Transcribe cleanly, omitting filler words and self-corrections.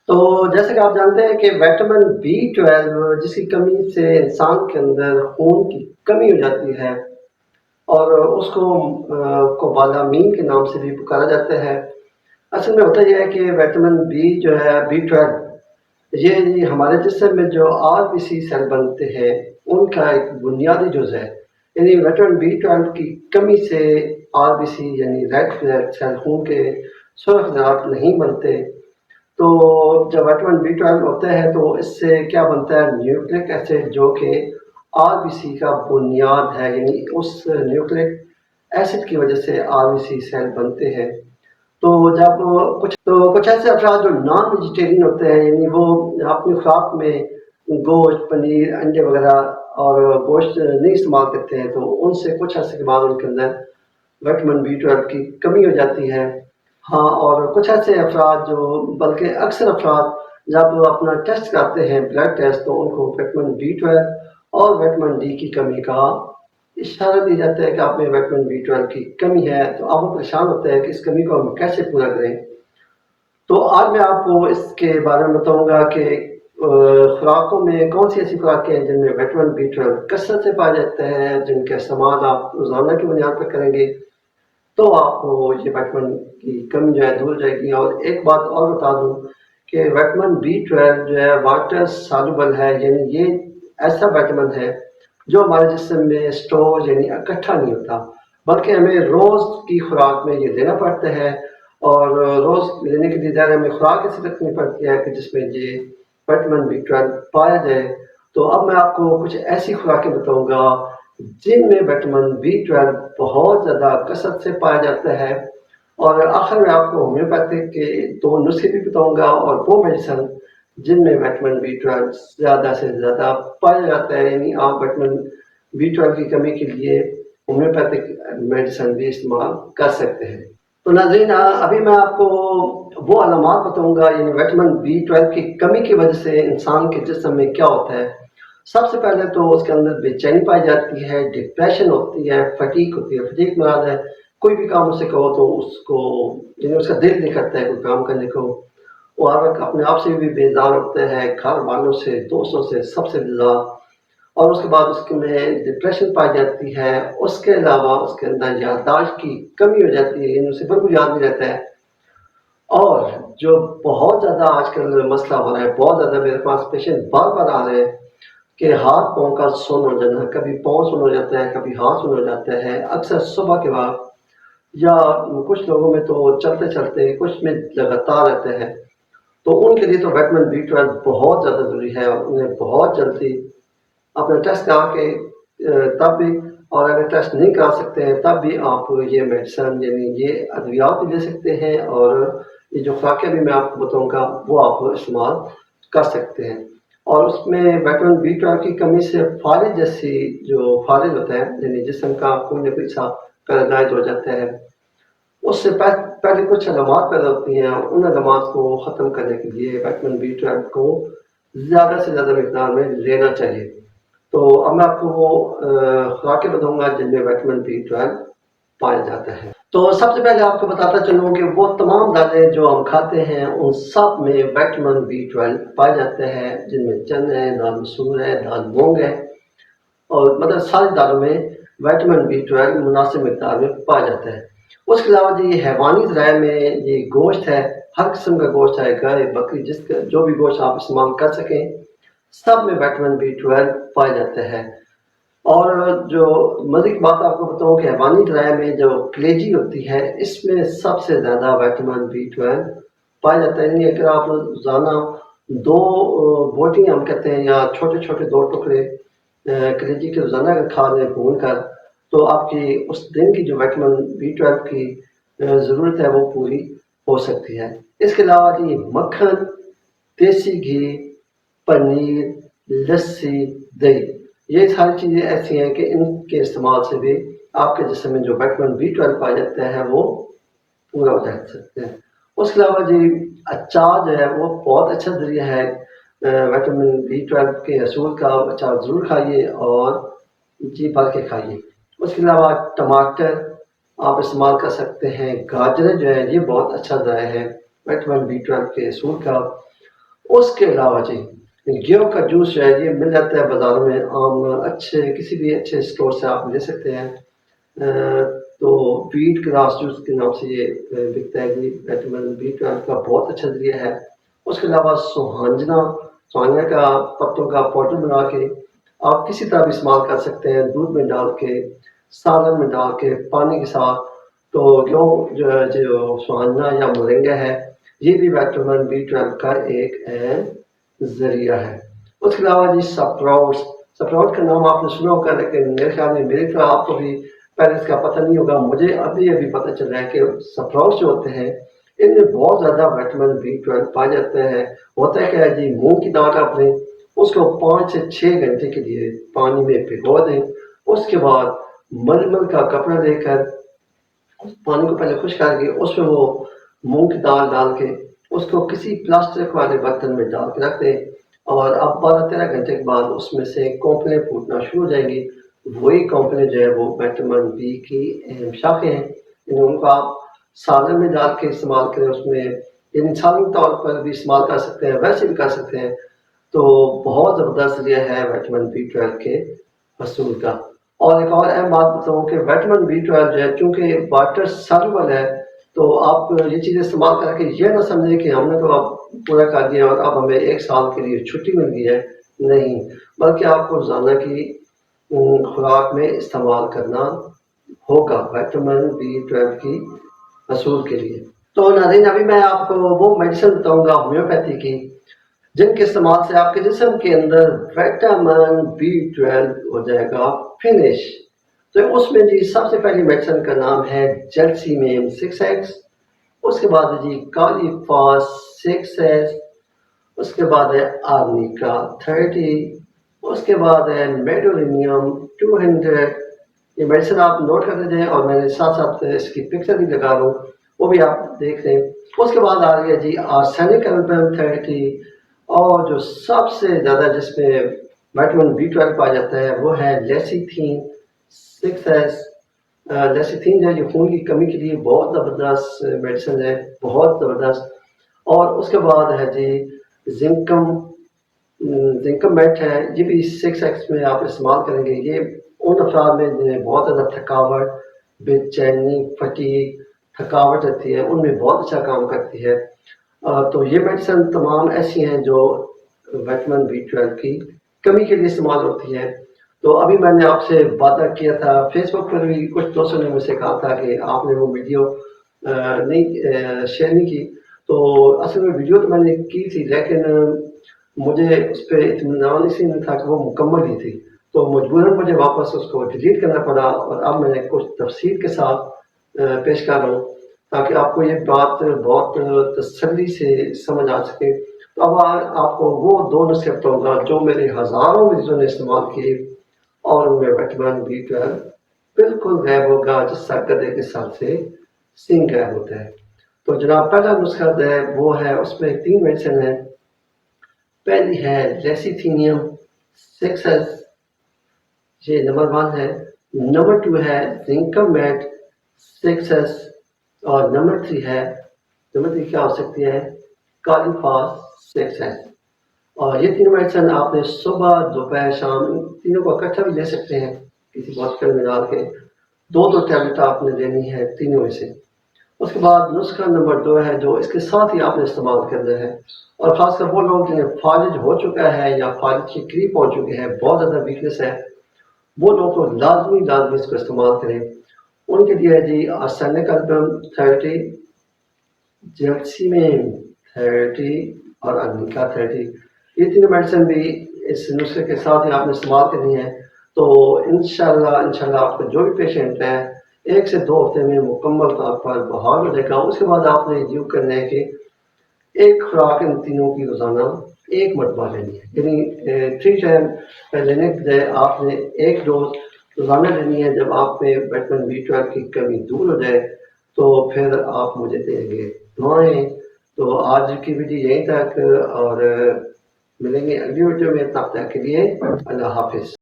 تو جیسے کہ آپ جانتے ہیں کہ وٹامن B12 جس کی کمی سے انسان کے اندر خون کی کمی ہو جاتی ہے اور اس کو بالامین کے نام سے بھی پکارا جاتا ہے۔ اصل میں ہوتا یہ ہے کہ وٹامن بی جو ہے B12 یہ ہمارے جسم میں جو RBC سیل بنتے ہیں ان کا ایک بنیادی جز ہے، یعنی وٹامن B12 کی کمی سے RBC یعنی ریڈ بلڈ سیل خون کے سرخ ذرات نہیں بنتے۔ تو جب وٹامن B12 ہوتا ہے تو اس سے کیا بنتا ہے، نیوکلک ایسڈ جو کہ RBC کا بنیاد ہے، یعنی اس نیوکلک ایسڈ کی وجہ سے RBC سیل بنتے ہیں۔ تو جب کچھ ایسے افراد جو نان ویجیٹیرین ہوتے ہیں، یعنی وہ اپنی خوراک میں گوشت، پنیر، انڈے وغیرہ اور گوشت نہیں استعمال کرتے ہیں، تو ان سے کچھ عرصے کے بعد ان کے اندر وٹامن B12 کی کمی ہو جاتی ہے۔ ہاں، اور کچھ ایسے افراد جو بلکہ اکثر افراد جب اپنا ٹیسٹ کرتے ہیں بلڈ ٹیسٹ، تو ان کو وٹامن B12 اور وٹامن ڈی کی کمی کا اشارہ دیا جاتا ہے کہ آپ میں وٹامن B12 کی کمی ہے۔ تو آپ وہ پریشان ہوتے ہیں کہ اس کمی کو ہم کیسے پورا کریں۔ تو آج میں آپ کو اس کے بارے میں بتاؤں گا کہ خوراکوں میں کون سی ایسی خوراکیں ہیں جن میں وٹامن B12 کثرت سے پایا جاتا ہے، جن کا استعمال آپ روزانہ کی بنیاد پر کریں گے تو آپ کو یہ وٹامن کی کمی جو ہے دور ہو جائے گی۔ اور ایک بات اور بتا دوں کہ وٹامن B12 جو ہے واٹر سالوبل ہے، یعنی یہ ایسا وٹامن ہے جو ہمارے جسم میں اسٹور یعنی اکٹھا نہیں ہوتا، بلکہ ہمیں روز کی خوراک میں یہ لینا پڑتا ہے، اور روز لینے کے لیے ظاہر ہمیں خوراک ایسی رکھنی پڑتی ہے کہ جس میں یہ وٹامن B12 پایا جائے۔ تو اب میں آپ کو کچھ ایسی خوراکیں بتاؤں گا جن میں وٹامن B12 بہت زیادہ کثرت سے پایا جاتا ہے، اور آخر میں آپ کو ہومیوپیتھک کے 2 نسخے بھی بتاؤں گا اور وہ میڈیسن جن میں وٹامن B12 زیادہ سے زیادہ پایا جاتا ہے، یعنی آپ وٹامن B12 کی کمی کے لیے ہومیوپیتھک میڈیسن بھی استعمال کر سکتے ہیں۔ تو ناظرین، ابھی میں آپ کو وہ علامات بتاؤں گا، یعنی وٹامن B12 کی کمی کی وجہ سے انسان کے جسم میں کیا ہوتا ہے۔ سب سے پہلے تو اس کے اندر بے چینی پائی جاتی ہے، ڈپریشن ہوتی ہے، فٹیگ ہوتی ہے۔ فٹیگ مراد ہے کوئی بھی کام اسے کہو تو اس کو یعنی اس کا دل نہیں کرتا ہے کوئی کام کرنے کو، وہ ہر وقت اپنے آپ سے بھی بیزار ہوتا ہے، گھر والوں سے، دوستوں سے، سب سے بیزار۔ اور اس کے بعد اس میں ڈپریشن پائی جاتی ہے۔ اس کے علاوہ اس کے اندر یادداشت کی کمی ہو جاتی ہے، یعنی اسے بالکل یاد نہیں رہتا ہے۔ اور جو بہت زیادہ آج کل مسئلہ ہو رہا ہے، بہت زیادہ میرے پاس پیشنٹ بار بار آ رہے ہیں کہ ہاتھ پاؤں کا سن ہو جانا، کبھی پاؤں سن ہو جاتا ہے، کبھی ہاتھ سن ہو جاتا ہے، اکثر صبح کے بعد، یا کچھ لوگوں میں تو چلتے چلتے، کچھ میں لگاتار رہتے ہیں۔ تو ان کے لیے تو وٹامن B12 بہت زیادہ ضروری ہے، اور انہیں بہت جلدی اپنا ٹیسٹ کرا کے تب بھی، اور اگر ٹیسٹ نہیں کرا سکتے ہیں تب بھی آپ یہ میڈیسن یعنی یہ ادویات بھی لے سکتے ہیں، اور یہ جو خوراکیں بھی میں آپ کو بتاؤں گا وہ آپ استعمال کر سکتے ہیں۔ اور اس میں وٹامن B12 کی کمی سے فالج جیسی جو فالج ہوتا ہے، یعنی جسم کا کوئی نہ کوئی سا پیراڈائز ہو جاتا ہے، اس سے پہلے کچھ علامات پیدا ہوتی ہیں، اور ان علامات کو ختم کرنے کے لیے وٹامن B12 کو زیادہ سے زیادہ مقدار میں لینا چاہیے۔ تو اب میں آپ کو وہ خوراکیں بتاؤں گا جن میں وٹامن B12 پایا جاتا ہے۔ تو سب سے پہلے آپ کو بتاتا چلوں کہ وہ تمام دالیں جو ہم کھاتے ہیں ان سب میں وٹامن B12 پایا جاتا ہے، جن میں چنا ہے، دال مسور ہے، دال مونگ ہے، اور مطلب ساری دالوں میں وٹامن B12 مناسب مقدار میں پایا جاتا ہے۔ اس کے علاوہ یہ حیوانی ذرائع میں یہ گوشت ہے، ہر قسم کا گوشت ہے، گائے، بکری، جو بھی گوشت آپ استعمال کر سکیں، سب میں وٹامن B12 پایا جاتا ہے۔ اور جو مزے کی بات آپ کو بتاؤں کہ حیوانی ذرائع میں جو کلیجی ہوتی ہے، اس میں سب سے زیادہ وٹامن B12 پایا جاتا ہے۔ یعنی اگر آپ روزانہ 2 بوٹیاں ہم کہتے ہیں، یا چھوٹے چھوٹے 2 ٹکڑے کلیجی کے روزانہ اگر کھا لیں بھون کر، تو آپ کی اس دن کی جو وٹامن B12 کی ضرورت ہے وہ پوری ہو سکتی ہے۔ اس کے علاوہ جی مکھن، دیسی گھی، پنیر، لسی، دہی، یہ ساری چیزیں ایسی ہیں کہ ان کے استعمال سے بھی آپ کے جسم میں جو وٹامن B12 پایا جاتا ہے وہ پورا ہو جا سکتے ہیں۔ اس کے علاوہ جی اچار جو ہے وہ بہت اچھا ذریعہ ہے وٹامن B12 کے حصول کا۔ اچار ضرور کھائیے اور جی بھر کے کھائیے۔ اس کے علاوہ ٹماٹر آپ استعمال کر سکتے ہیں، گاجریں جو ہے یہ بہت اچھا ذرائع ہے وٹامن B12 کے حصول کا۔ اس کے علاوہ جی گیہوں کا جوس جو ہے یہ مل جاتا ہے بازاروں میں عام اچھے کسی بھی اچھے اسٹور سے آپ لے سکتے ہیں. تو ویٹ گراس جوس کے نام سے یہ بکتا ہے جی. وٹامن B12 کا بہت اچھا ذریعہ ہے. اس کے علاوہ سوہانجنا کا پتوں کا پاؤڈر بنا کے آپ کسی طرح بھی استعمال کر سکتے ہیں، دودھ میں ڈال کے، سالن میں ڈال کے، پانی کے ساتھ. تو جو سوہانجنا یا مورنگا ہے یہ بھی وٹامن B12 کا ایک اہم ذریعہ ہے. اس کے علاوہ جی سپراؤٹ کا نام آپ نے سنا ہوگا، لیکن میرے خیال میں میری طرح آپ کو بھی پہلے اس کا پتہ نہیں ہوگا. مجھے ابھی پتہ چل رہا ہے کہ سپراؤٹ جو ہوتے ہیں ان میں بہت زیادہ وٹامن B12 پایا جاتا ہے. ہوتا ہے کہ جی مونگ کی دال آپ لیں، اس کو 5 سے 6 گھنٹے کے لیے پانی میں بھگو دیں. اس کے بعد ململ کا کپڑا لے کر پانی کو پہلے خشک کر کے اس میں وہ مونگ کی دال ڈال کے اس کو کسی پلاسٹک والے برتن میں ڈال کے رکھ دیں. اور اب 12-13 گھنٹے کے بعد اس میں سے کونپلیں پھوٹنا شروع ہو جائیں گی. وہی کونپلیں جو ہے وہ وٹامن B کی اہم شاخیں ہیں. ان کو آپ سالن میں ڈال کے استعمال کریں، اس میں انسانی طور پر بھی استعمال کر سکتے ہیں، ویسے بھی کر سکتے ہیں. تو بہت زبردست ذریعہ ہے وٹامن B12 کے حصول کا. اور ایک اور اہم بات بتاؤں کہ وٹامن B12 جو ہے چونکہ واٹر سالوبل ہے، تو آپ یہ چیزیں استعمال کر کے یہ نہ سمجھیں کہ ہم نے تو اب پورا کر دیا اور اب ہمیں 1 سال کے لیے چھٹی مل گئی ہے. نہیں، بلکہ آپ کو روزانہ کی خوراک میں استعمال کرنا ہوگا وٹامن B12 کی حصول کے لیے. تو ناظرین ابھی میں آپ کو وہ میڈیسن بتاؤں گا ہومیوپیتھی کی جن کے استعمال سے آپ کے جسم کے اندر وٹامن B12 ہو جائے گا فنش. تو اس میں جی سب سے پہلی میڈیسن کا نام ہے جیلسیمیم 6X. اس کے بعد جی کالی فاس 6S. اس کے بعد ہے آرنیکا 30. اس کے بعد ہے میڈولینیم 200. یہ میڈیسن آپ نوٹ کرتے جائیں اور میں نے ساتھ ساتھ اس کی پکچر بھی لگا لوں، وہ بھی آپ دیکھ لیں. اس کے بعد آ رہی ہے جی آرسینک البم 30. اور جو سب سے زیادہ جس میں وٹامن B12 پایا جاتا ہے وہ ہے لیسیتھین 6S. لیسیتھین جو ہے یہ خون کی کمی کے لیے بہت زبردست میڈیسن ہے، بہت زبردست. اور اس کے بعد ہے جی زنکم میٹ ہے، یہ بھی 6X میں آپ استعمال کریں گے. یہ ان افراد میں جنہیں بہت زیادہ تھکاوٹ، بے چینی، فٹیگ، تھکاوٹ رہتی ہے، ان میں بہت اچھا کام کرتی ہے. تو یہ میڈیسن تمام ایسی ہیں جو وٹامن B12 کی کمی کے لیے استعمال ہوتی ہے. تو ابھی میں نے آپ سے وعدہ کیا تھا، فیس بک پر بھی کچھ دوستوں نے مجھ سے کہا تھا کہ آپ نے وہ ویڈیو نہیں شیئر نہیں کی. تو اصل میں ویڈیو تو میں نے کی تھی، لیکن مجھے اس پہ اطمینان اسی نہیں تھا کہ وہ مکمل ہی تھی، تو مجبوراً مجھے واپس اس کو ڈیلیٹ کرنا پڑا. اور اب میں نے کچھ تفصیل کے ساتھ پیش کر رہا ہوں تاکہ آپ کو یہ بات بہت تسلی سے سمجھ آ سکے. تو اب آپ کو وہ 2 نسخے بتاؤں گا جو میرے ہزاروں مریضوں نے استعمال کیے اور ان میں وٹامن B12 بالکل غائب ہوگا جس طرح گدھے کے سر سے سینگ غائب ہوتا ہے. تو جناب پہلا نسخہ ہے وہ ہے، اس میں 3 میڈیسن ہیں. پہلی ہے لیسیتھینیم 6S، یہ نمبر 1 ہے. نمبر 2 ہے زنکم میٹ 6S. اور نمبر 3 کیا ہو سکتی ہے؟ کالی فاس 6S. اور یہ 3 میڈیسن آپ نے صبح، دوپہر، شام تینوں کو اکٹھا بھی لے سکتے ہیں کسی بوتل میں ڈال کے. 2 ٹیبلٹ آپ نے لینی ہے تینوں میں سے. اس کے بعد نسخہ نمبر 2 ہے جو اس کے ساتھ ہی آپ نے استعمال کرنا ہے. اور خاص کر وہ لوگ جنہیں فالج ہو چکا ہے یا فالج کے قریب پہنچ چکے ہیں، بہت زیادہ ویکنس ہے، وہ لوگ تو لازمی اس کو استعمال کریں. ان کے لیے جی آرسینک البم 30، جیلسیمیم 30 اور آرنیکا 30. یہ 3 میڈیسن بھی اس نسخے کے ساتھ ہی آپ نے استعمال کرنی ہے. تو انشاءاللہ آپ کا جو بھی پیشنٹ ہے 1 سے 2 ہفتے میں مکمل طور پر بحال ہو جائے گا. اس کے بعد آپ نے یوں کرنا ہے کہ ایک خوراک ان تینوں کی روزانہ 1 مرتبہ لینی ہے، یعنی 3 ٹائم لینے کے بجائے آپ نے 1 ڈوز روزانہ لینی ہے. جب آپ میں وٹامن B12 کی کمی دور ہو جائے تو پھر آپ مجھے دیں گے دعائیں. تو آج کی ویڈیو یہیں تک، اور ملیں گے اگلی ویڈیو میں. تب تک کے لیے اللہ حافظ.